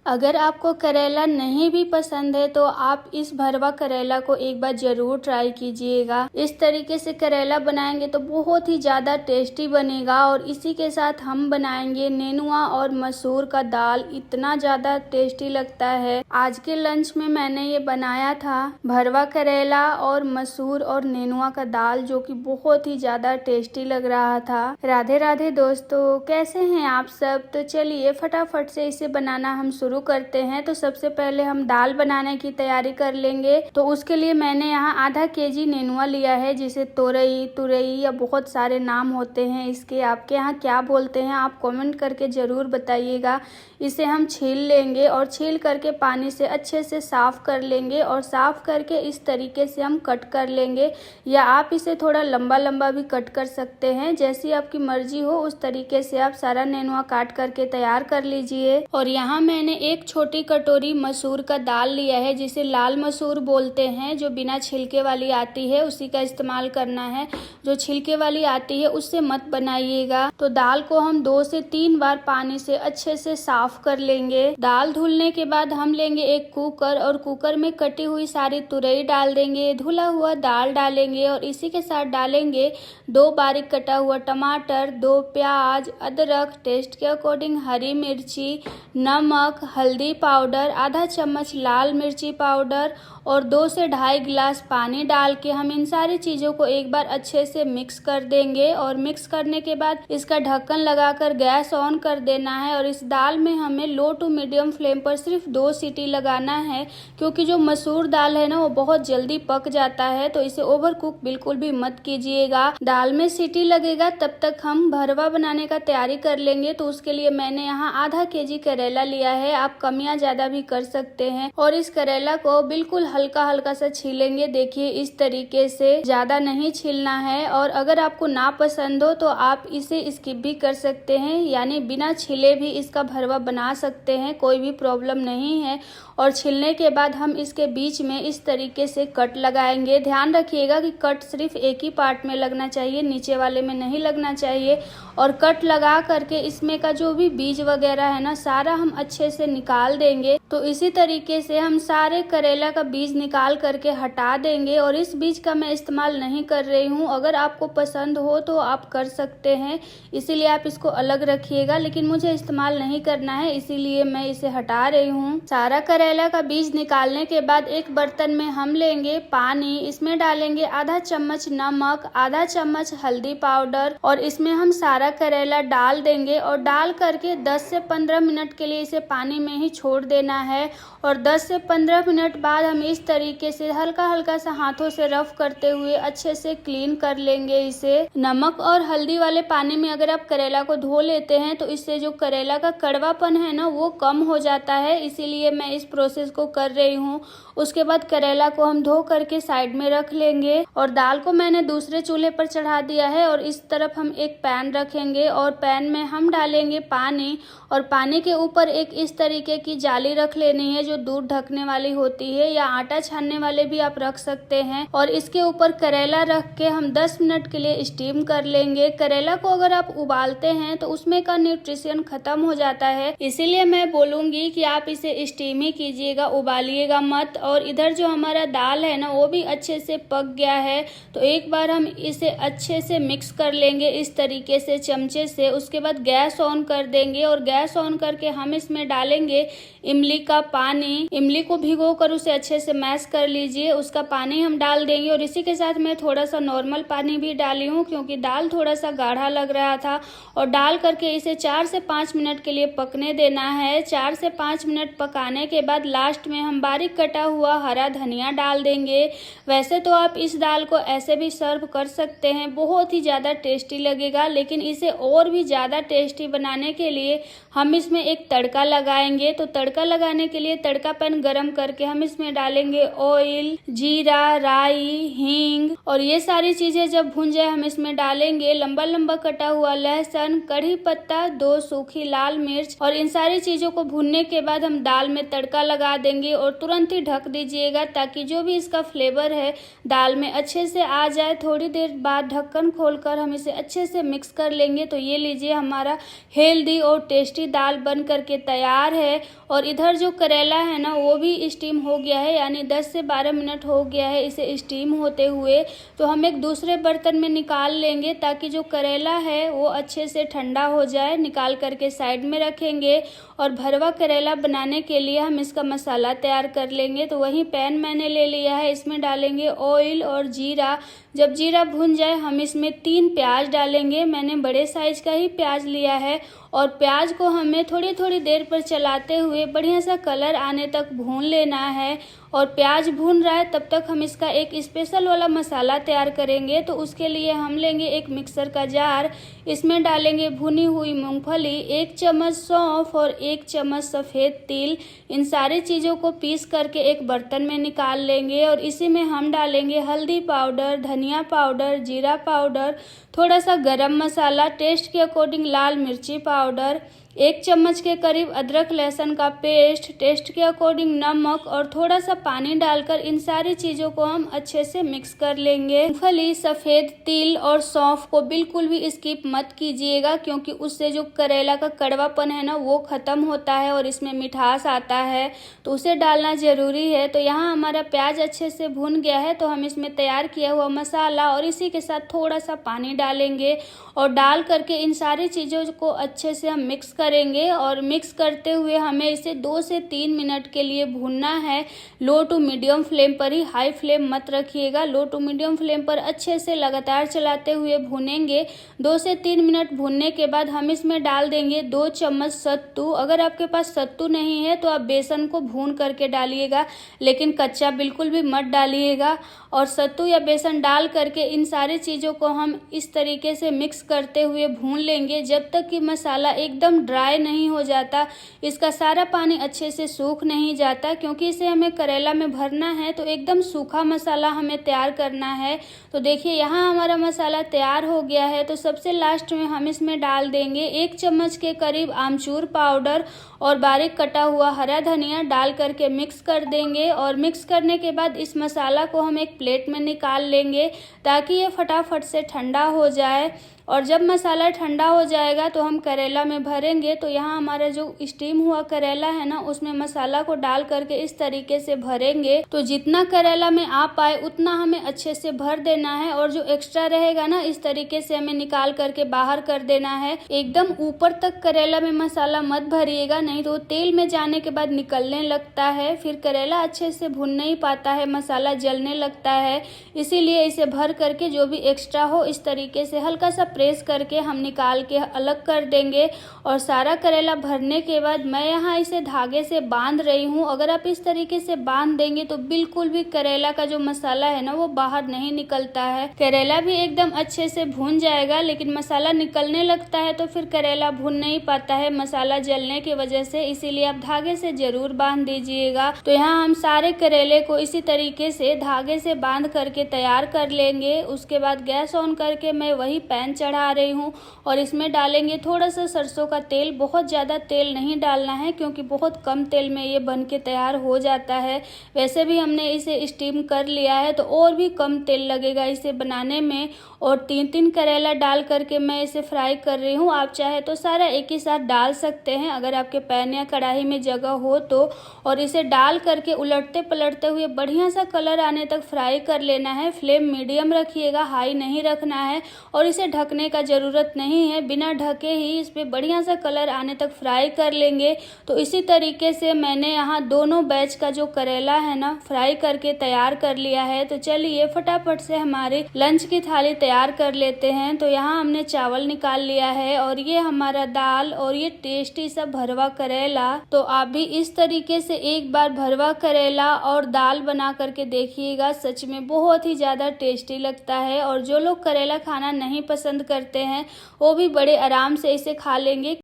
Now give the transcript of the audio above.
अगर आपको करेला नहीं भी पसंद है तो आप इस भरवा करेला को एक बार ज़रूर ट्राई कीजिएगा। इस तरीके से करेला बनाएंगे तो बहुत ही ज़्यादा टेस्टी बनेगा। और इसी के साथ हम बनाएंगे नेनुआ और मसूर का दाल, इतना ज़्यादा टेस्टी लगता है। आज के लंच में मैंने ये बनाया था भरवा करेला और मसूर और नेनुआ का दाल, जो कि बहुत ही ज़्यादा टेस्टी लग रहा था। राधे राधे दोस्तों, कैसे हैं आप सब? तो चलिए फटाफट से इसे बनाना हम शुरू करते हैं। तो सबसे पहले हम दाल बनाने की तैयारी कर लेंगे। तो उसके लिए मैंने यहाँ आधा केजी नेनुआ लिया है, जिसे तोरई, तुरई या बहुत सारे नाम होते हैं इसके। आपके यहाँ क्या बोलते हैं आप कमेंट करके ज़रूर बताइएगा। इसे हम छील लेंगे और छील करके पानी से अच्छे से साफ़ कर लेंगे और साफ़ करके इस तरीके से हम कट कर लेंगे, या आप इसे थोड़ा लंबा लंबा भी कट कर सकते हैं। जैसी आपकी मर्जी हो उस तरीके से आप सारा नेनुआ काट करके तैयार कर लीजिए। और यहाँ मैंने एक छोटी कटोरी मसूर का दाल लिया है, जिसे लाल मसूर बोलते हैं। जो बिना छिलके वाली आती है उसी का इस्तेमाल करना है, जो छिलके वाली आती है उससे मत बनाइएगा। तो दाल को हम 2 से 3 बार पानी से अच्छे से साफ कर लेंगे। दाल धुलने के बाद हम लेंगे एक कुकर और कुकर में कटी हुई सारी तुरई डाल देंगे, धुला हुआ दाल डालेंगे और इसी के साथ डालेंगे 2 बारीक कटा हुआ टमाटर, 2 प्याज, अदरक, टेस्ट के अकॉर्डिंग हरी मिर्ची, नमक, हल्दी पाउडर, आधा चम्मच लाल मिर्ची पाउडर और 2 से 2.5 गिलास पानी डाल के हम इन सारी चीज़ों को एक बार अच्छे से मिक्स कर देंगे। और मिक्स करने के बाद इसका ढक्कन लगाकर गैस ऑन कर देना है। और इस दाल में हमें लो टू मीडियम फ्लेम पर सिर्फ 2 सीटी लगाना है, क्योंकि जो मसूर दाल है ना वो बहुत जल्दी पक जाता है, तो इसे ओवर कुक बिल्कुल भी मत कीजिएगा। दाल में सीटी लगेगा तब तक हम भरवा बनाने का तैयारी कर लेंगे। तो उसके लिए मैंने यहाँ आधा केजी करेला लिया है, आप कम या ज़्यादा भी कर सकते हैं। और इस करेला को बिल्कुल हल्का हल्का सा छीलेंगे। देखिए इस तरीके से, ज़्यादा नहीं छीलना है। और अगर आपको ना पसंद हो तो आप इसे स्किप भी कर सकते हैं, यानी बिना छिले भी इसका भरवा बना सकते हैं, कोई भी प्रॉब्लम नहीं है। और छिलने के बाद हम इसके बीच में इस तरीके से कट लगाएंगे। ध्यान रखिएगा कि कट सिर्फ एक ही पार्ट में लगना चाहिए, नीचे वाले में नहीं लगना चाहिए। और कट लगा करके इसमें का जो भी बीज वगैरह है ना, सारा हम अच्छे से निकाल देंगे। तो इसी तरीके से हम सारे करेला का बीज निकाल करके हटा देंगे। और इस बीज का मैं इस्तेमाल नहीं कर रही हूँ, अगर आपको पसंद हो तो आप कर सकते हैं, इसीलिए आप इसको अलग रखिएगा, लेकिन मुझे इस्तेमाल नहीं करना है इसीलिए मैं इसे हटा रही हूँ। सारा करेला का बीज निकालने के बाद एक बर्तन में हम लेंगे पानी, इसमें डालेंगे आधा चम्मच नमक, आधा चम्मच हल्दी पाउडर और इसमें हम सारा करेला डाल देंगे। और डाल करके 10 से 15 मिनट के लिए इसे पानी में ही छोड़ देना है। और 10 से 15 मिनट बाद हम इस तरीके से हल्का हल्का सा हाथों से रफ करते हुए अच्छे से क्लीन कर लेंगे इसे। नमक और हल्दी वाले पानी में अगर आप करेला को धो लेते हैं तो इससे जो करेला का कड़वापन है ना वो कम हो जाता है, इसीलिए मैं इस प्रोसेस को कर रही हूँ। उसके बाद करेला को हम धो करके साइड में रख लेंगे। और दाल को मैंने दूसरे चूल्हे पर चढ़ा दिया है और इस तरफ हम एक पैन रखेंगे और पैन में हम डालेंगे पानी। और पानी के ऊपर एक इस तरीके की जाली रख लेनी है जो दूध ढकने वाली होती है, या आटा छानने वाले भी आप रख सकते हैं। और इसके ऊपर करेला रख के हम 10 मिनट के लिए स्टीम कर लेंगे। करेला को अगर आप उबालते हैं तो उसमें का न्यूट्रिशन खत्म हो जाता है, इसीलिए मैं बोलूँगी कि आप इसे स्टीम ही कीजिएगा, उबालिएगा मत। और इधर जो हमारा दाल है ना वो भी अच्छे से पक गया है, तो एक बार हम इसे अच्छे से मिक्स कर लेंगे इस तरीके से चमचे से। उसके बाद गैस ऑन कर देंगे और गैस ऑन करके हम इसमें डालेंगे इमली का पानी। इमली को भिगो कर उसे अच्छे से मैश कर लीजिए, उसका पानी हम डाल देंगे। और इसी के साथ मैं थोड़ा सा नॉर्मल पानी भी डाली हूँ, क्योंकि दाल थोड़ा सा गाढ़ा लग रहा था। और डाल करके इसे 4 से 5 मिनट के लिए पकने देना है। 4 से 5 मिनट पकाने के बाद लास्ट में हम बारीक कटा हुआ हरा धनिया डाल देंगे। वैसे तो आप इस दाल को ऐसे भी सर्व कर सकते हैं, बहुत ही ज़्यादा टेस्टी लगेगा, लेकिन इसे और भी ज़्यादा टेस्टी बनाने के लिए हम इसमें एक तड़का लगाएंगे। तो तड़का लगाने के लिए तड़का पैन गरम करके हम इसमें डालेंगे डालेंगे ऑयल, जीरा, राई, हींग और ये सारी चीजें जब भुन जाए हम इसमें डालेंगे लंबा लंबा कटा हुआ लहसुन, कड़ी पत्ता, 2 सूखी लाल मिर्च और इन सारी चीजों को भुनने के बाद हम दाल में तड़का लगा देंगे और तुरंत ही ढक दीजिएगा ताकि जो भी इसका फ्लेवर है दाल में अच्छे से आ जाए। थोड़ी देर बाद ढक्कन खोलकर हम इसे अच्छे से मिक्स कर लेंगे। तो ये लीजिए हमारा हेल्दी और टेस्टी दाल बन करके तैयार है। और इधर जो करेला है ना वो भी स्टीम हो गया है, यानी 10 से 12 मिनट हो गया है इसे स्टीम होते हुए। तो हम एक दूसरे बर्तन में निकाल लेंगे ताकि जो करेला है वो अच्छे से ठंडा हो जाए। निकाल करके साइड में रखेंगे और भरवा करेला बनाने के लिए हम इसका मसाला तैयार कर लेंगे। तो वही पैन मैंने ले लिया है, इसमें डालेंगे ऑयल और जीरा। जब जीरा भुन जाए हम इसमें 3 प्याज डालेंगे। मैंने बड़े साइज का ही प्याज लिया है और प्याज को हमें थोड़ी थोड़ी देर पर चलाते हुए बढ़िया सा कलर आने तक भून लेना है। और प्याज भून रहा है तब तक हम इसका एक स्पेशल वाला मसाला तैयार करेंगे। तो उसके लिए हम लेंगे एक मिक्सर का जार, इसमें डालेंगे भुनी हुई मूंगफली, 1 चम्मच सौंफ और 1 चम्मच सफ़ेद तिल। इन सारी चीज़ों को पीस करके एक बर्तन में निकाल लेंगे और इसी में हम डालेंगे हल्दी पाउडर, धनिया पाउडर, जीरा पाउडर, थोड़ा सा गरम मसाला, टेस्ट के अकॉर्डिंग लाल मिर्ची पाउडर, 1 चम्मच के करीब अदरक लहसुन का पेस्ट, टेस्ट के अकॉर्डिंग नमक और थोड़ा सा पानी डालकर इन सारी चीज़ों को हम अच्छे से मिक्स कर लेंगे। मूंगफली, सफ़ेद तिल और सौंफ को बिल्कुल भी स्किप मत कीजिएगा क्योंकि उससे जो करेला का कड़वापन है ना वो ख़त्म होता है और इसमें मिठास आता है, तो उसे डालना ज़रूरी है। तो यहाँ हमारा प्याज अच्छे से भुन गया है तो हम इसमें तैयार किया हुआ मसाला और इसी के साथ थोड़ा सा पानी डालेंगे और डाल करके इन सारी चीज़ों को अच्छे से हम मिक्स करेंगे। और मिक्स करते हुए हमें इसे 2 से 3 मिनट के लिए भूनना है। लो टू मीडियम फ्लेम पर ही, हाई फ्लेम मत रखिएगा। लो टू मीडियम फ्लेम पर अच्छे से लगातार चलाते हुए भूनेंगे। 2 से 3 मिनट भूनने के बाद हम इसमें डाल देंगे 2 चम्मच सत्तू। अगर आपके पास सत्तू नहीं है तो आप बेसन को भून करके डालिएगा, लेकिन कच्चा बिल्कुल भी मत डालिएगा। और सत्तू या बेसन डाल करके इन सारी चीज़ों को हम इस तरीके से मिक्स करते हुए भून लेंगे जब तक कि मसाला एकदम ड्राई नहीं हो जाता, इसका सारा पानी अच्छे से सूख नहीं जाता, क्योंकि इसे हमें करेला में भरना है तो एकदम सूखा मसाला हमें तैयार करना है। तो देखिए यहाँ हमारा मसाला तैयार हो गया है। तो सबसे लास्ट में हम इसमें डाल देंगे 1 चम्मच के करीब आमचूर पाउडर और बारीक कटा हुआ हरा धनिया डाल करके मिक्स कर देंगे। और मिक्स करने के बाद इस मसाला को हम एक प्लेट में निकाल लेंगे ताकि ये फटाफट से ठंडा हो जाए। और जब मसाला ठंडा हो जाएगा तो हम करेला में भरेंगे। तो यहाँ हमारा जो स्टीम हुआ करेला है ना उसमें मसाला को डाल करके इस तरीके से भरेंगे। तो जितना करेला में आ पाए उतना हमें अच्छे से भर देना है और जो एक्स्ट्रा रहेगा ना इस तरीके से हमें निकाल करके बाहर कर देना है। एकदम ऊपर तक करेला में मसाला मत भरिएगा, नहीं तो तेल में जाने के बाद निकलने लगता है, फिर करेला अच्छे से भुन नहीं पाता है, मसाला जलने लगता है। इसीलिए इसे भर करके जो भी एक्स्ट्रा हो इस तरीके से हल्का सा प्रेस करके हम निकाल के अलग कर देंगे। और सारा करेला भरने के बाद मैं यहाँ इसे धागे से बांध रही हूँ। अगर आप इस तरीके से बांध देंगे तो बिल्कुल भी करेला का जो मसाला है ना वो बाहर नहीं निकलता है। करेला भी एकदम अच्छे से भून जाएगा, लेकिन मसाला निकलने लगता है तो फिर करेला भून नहीं पाता है मसाला जलने की वजह से, इसीलिए आप धागे से जरूर बांध दीजिएगा। तो यहाँ हम सारे करेले को इसी तरीके से धागे से बांध करके तैयार कर लेंगे। उसके बाद गैस ऑन करके मैं वही पैन चढ़ा रही हूँ और इसमें डालेंगे थोड़ा सा सरसों का तेल। बहुत ज़्यादा तेल नहीं डालना है क्योंकि बहुत कम तेल में ये बन के तैयार हो जाता है। वैसे भी हमने इसे स्टीम कर लिया है तो और भी कम तेल लगेगा इसे बनाने में। और 3-3 करेला डाल करके मैं इसे फ्राई कर रही हूँ। आप चाहे तो सारा एक ही साथ डाल सकते हैं अगर आपके पैन या कढ़ाई में जगह हो तो। और इसे डाल करके उलटते पलटते हुए बढ़िया सा कलर आने तक फ्राई कर लेना है। फ्लेम मीडियम रखिएगा, हाई नहीं रखना है। और इसे ढकने का ज़रूरत नहीं है, बिना ढके ही इस पर बढ़िया सा कलर आने तक फ्राई कर लेंगे। तो इसी तरीके से मैंने यहाँ दोनों बैच का जो करेला है ना फ्राई करके तैयार कर लिया है। तो चलिए फटाफट से हमारी लंच की थाली तैयार कर लेते हैं। तो यहाँ हमने चावल निकाल लिया है और ये हमारा दाल और ये टेस्टी सा भरवा करेला। तो आप भी इस तरीके से एक बार भरवा करेला और दाल बना करके देखिएगा, सच में बहुत ही ज़्यादा टेस्टी लगता है। और जो लोग करेला खाना नहीं पसंद करते हैं वो भी बड़े आराम से इसे खा लेंगे।